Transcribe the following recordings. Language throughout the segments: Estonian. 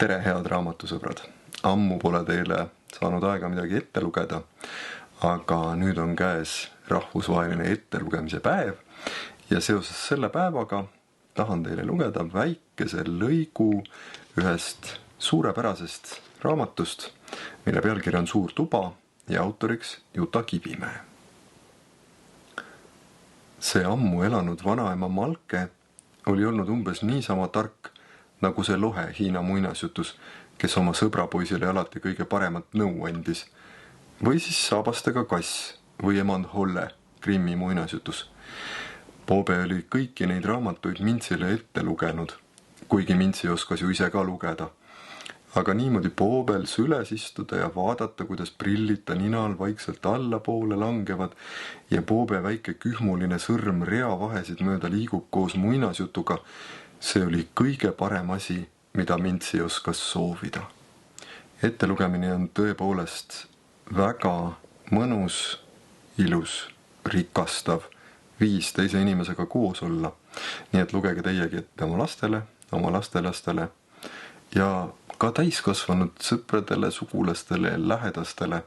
Tere, head raamatusõbrad! Ammu pole teile saanud aega midagi ette lugeda, aga nüüd on käes rahvusvaheline ettelugemise päev ja seoses selle päevaga tahan teile lugeda väikese lõigu ühest suurepärasest raamatust, mille pealkiri on Suur tuba ja autoriks Juta Kivimäe. See ammu elanud vanaema Malke oli olnud umbes niisama tark, nagu see lohe Hiina muinasjutus, kes oma sõbrapoisile alati kõige paremat nõu andis. Või siis saabastega kass või emand Holle Grimmi muinasjutus. Boobe oli kõiki neid raamatuid Mintsile ette lugenud, kuigi Mintsi oskas ju ise ka lugeda. Aga niimoodi Boobel süles istuda ja vaadata, kuidas prillid ta ninal vaikselt allapoole langevad ja Boobe väike kühmuline sõrm reavahesid mööda liigub koos muinasjutuga, see oli kõige parem asi, mida Mintsi oskas soovida. Ettelugemine on tõepoolest väga mõnus, ilus, rikastav viis teise inimesega koos olla. Nii et lugege teiegi ette oma lastele, oma lastelastele ja ka täiskasvanud sõpradele, sugulastele ja lähedastele.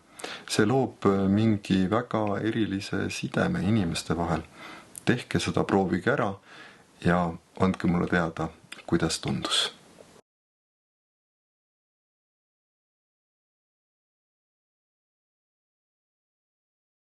See loob mingi väga erilise sideme inimeste vahel. Tehke seda, proovige ära ja andke mulle teada, kuidas tundus.